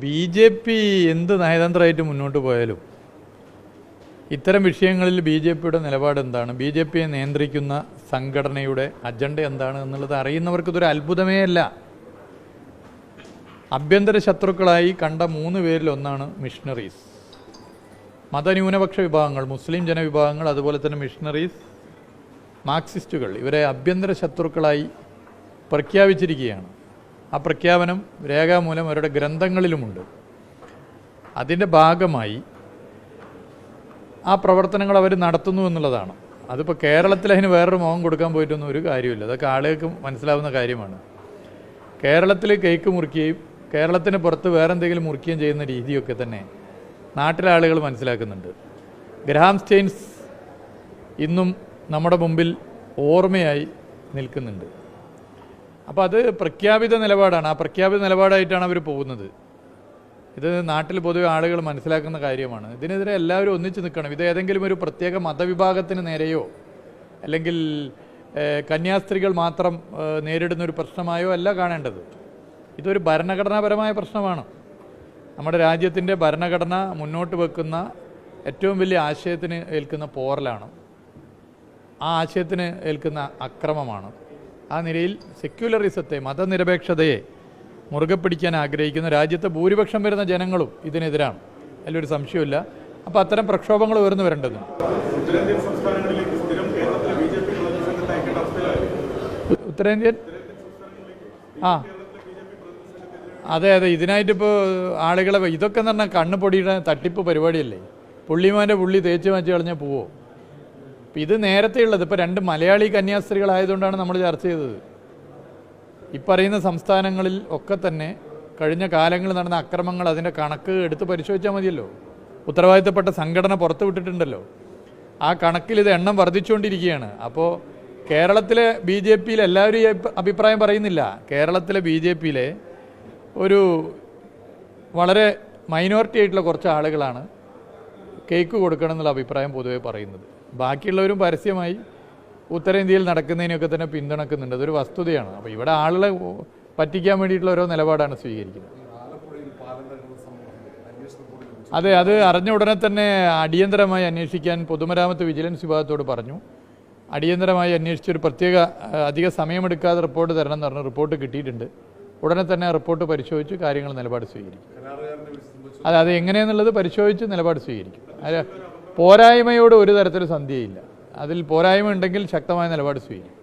BJP. എന്ത് നയതന്ത്രമായിട്ട് മുന്നോട്ട് പോയാലും ഇത്തരം വിഷയങ്ങളിൽ ബി.ജെ.പിയുടെ നിലപാട് എന്താണ്, ബി.ജെ.പിയെ നിയന്ത്രിക്കുന്ന സംഘടനയുടെ അജണ്ട എന്താണ് എന്നുള്ളത് അറിയുന്നവർക്ക് ഇതൊരു അത്ഭുതമേ അല്ല. ആഭ്യന്തര ശത്രുക്കളായി കണ്ട 3 പേരിൽ ഒന്നാണ് മിഷണറീസ്. മതന്യൂനപക്ഷ വിഭാഗങ്ങൾ, മുസ്ലിം ജനവിഭാഗങ്ങൾ, അതുപോലെ തന്നെ മിഷണറീസ്, മാർക്സിസ്റ്റുകൾ, ഇവരെ ആഭ്യന്തര ശത്രുക്കളായി പ്രഖ്യാപിച്ചിരിക്കുകയാണ്. ആ പ്രഖ്യാപനം രേഖാമൂലം അവരുടെ ഗ്രന്ഥങ്ങളിലുമുണ്ട്. അതിൻ്റെ ഭാഗമായി ആ പ്രവർത്തനങ്ങൾ അവർ നടത്തുന്നു എന്നുള്ളതാണ്. അതിപ്പോൾ കേരളത്തിൽ അതിന് വേറൊരു മുഖം കൊടുക്കാൻ പോയിട്ടൊന്നും ഒരു കാര്യമില്ല. അതൊക്കെ ആളുകൾക്ക് മനസ്സിലാവുന്ന കാര്യമാണ്. കേരളത്തിൽ കേക്ക് മുറിക്കുകയും കേരളത്തിന് പുറത്ത് വേറെ എന്തെങ്കിലും മുറിക്കുകയും ചെയ്യുന്ന രീതിയൊക്കെ തന്നെ നാട്ടിലെ ആളുകൾ മനസ്സിലാക്കുന്നുണ്ട്. ഗ്രഹാം സ്റ്റെയിൻസ് ഇന്നും നമ്മുടെ മുമ്പിൽ ഓർമ്മയായി നിൽക്കുന്നുണ്ട്. അപ്പോൾ അത് പ്രഖ്യാപിത നിലപാടാണ്. ആ പ്രഖ്യാപിത നിലപാടായിട്ടാണ് അവർ പോകുന്നത്. ഇത് നാട്ടിൽ പൊതുവെ ആളുകൾ മനസ്സിലാക്കുന്ന കാര്യമാണ്. ഇതിനെതിരെ എല്ലാവരും ഒന്നിച്ച് നിൽക്കണം. ഇത് ഏതെങ്കിലും ഒരു പ്രത്യേക മതവിഭാഗത്തിന് നേരെയോ അല്ലെങ്കിൽ കന്യാസ്ത്രീകൾ മാത്രം നേരിടുന്ന ഒരു പ്രശ്നമായോ അല്ല കാണേണ്ടത്. ഇതൊരു ഭരണഘടനാപരമായ പ്രശ്നമാണ്. നമ്മുടെ രാജ്യത്തിൻ്റെ ഭരണഘടന മുന്നോട്ട് വെക്കുന്ന ഏറ്റവും വലിയ ആശയത്തിന് ഏൽക്കുന്ന പോറലാണ്, ആ ആശയത്തിന് ഏൽക്കുന്ന അക്രമമാണ്. ആ നിലയിൽ സെക്യുലറിസത്തെ, മതനിരപേക്ഷതയെ മുറുകെ പിടിക്കാൻ ആഗ്രഹിക്കുന്ന രാജ്യത്തെ ഭൂരിപക്ഷം വരുന്ന ജനങ്ങളും ഇതിനെതിരാണ്, അതിലൊരു സംശയമില്ല. അപ്പോൾ അത്തരം പ്രക്ഷോഭങ്ങൾ ഉയർന്നു വരേണ്ടതുണ്ട്. ഉത്തരേന്ത്യൻ അതെ, ഇതിനായിട്ടിപ്പോൾ ആളുകളെ ഇതൊക്കെ എന്ന് പറഞ്ഞാൽ കണ്ണ് പൊടിയുടെ തട്ടിപ്പ് പരിപാടിയല്ലേ. പുള്ളിമാൻ്റെ പുള്ളി തേച്ച് മാറ്റി കളഞ്ഞാൽ പോവോ? ഇത് നേരത്തെ ഉള്ളത്, ഇപ്പോൾ 2 മലയാളി കന്യാസ്ത്രീകളായതുകൊണ്ടാണ് നമ്മൾ ചർച്ച ചെയ്തത്. ഈ പറയുന്ന സംസ്ഥാനങ്ങളിൽ ഒക്കെ തന്നെ കഴിഞ്ഞ കാലങ്ങളിൽ നടന്ന അക്രമങ്ങൾ, അതിൻ്റെ കണക്ക് എടുത്ത് പരിശോധിച്ചാൽ മതിയല്ലോ. ഉത്തരവാദിത്തപ്പെട്ട സംഘടന പുറത്തു വിട്ടിട്ടുണ്ടല്ലോ. ആ കണക്കിൽ ഇത് എണ്ണം വർദ്ധിച്ചുകൊണ്ടിരിക്കുകയാണ്. അപ്പോൾ കേരളത്തിലെ ബി.ജെ.പിയിൽ എല്ലാവരും ഈ അഭിപ്രായം പറയുന്നില്ല. കേരളത്തിലെ ബി.ജെ.പിയിലെ ഒരു വളരെ മൈനോറിറ്റി ആയിട്ടുള്ള കുറച്ച് ആളുകളാണ് കേക്ക് കൊടുക്കണം എന്നുള്ള അഭിപ്രായം പൊതുവെ പറയുന്നത്. ബാക്കിയുള്ളവരും പരസ്യമായി ഉത്തരേന്ത്യയിൽ നടക്കുന്നതിനൊക്കെ തന്നെ പിന്തുണക്കുന്നുണ്ട്. അതൊരു വസ്തുതയാണ്. അപ്പോൾ ഇവിടെ ആളുകളെ പറ്റിക്കാൻ വേണ്ടിയിട്ടുള്ള ഓരോ നിലപാടാണ് സ്വീകരിക്കുന്നത്. അതെ, അത് അറിഞ്ഞ ഉടനെ തന്നെ അടിയന്തരമായി അന്വേഷിക്കാൻ പൊതുമരാമത്ത് വിജിലൻസ് വിഭാഗത്തോട് പറഞ്ഞു. അടിയന്തരമായി അന്വേഷിച്ചൊരു പ്രത്യേക അധിക സമയമെടുക്കാതെ റിപ്പോർട്ട് തരണം എന്ന് പറഞ്ഞ് റിപ്പോർട്ട് കിട്ടിയിട്ടുണ്ട്. ഉടനെ തന്നെ റിപ്പോർട്ട് പരിശോധിച്ച് കാര്യങ്ങൾ നിലപാട് സ്വീകരിക്കും. അത് എങ്ങനെയെന്നുള്ളത് പരിശോധിച്ച് നിലപാട് സ്വീകരിക്കും. പോരായ്മയോട് ഒരു തരത്തിലും സന്ധ്യയില്ല. അതിൽ പോരായ്മ ഉണ്ടെങ്കിൽ ശക്തമായ നിലപാട് സ്വീകരിക്കും.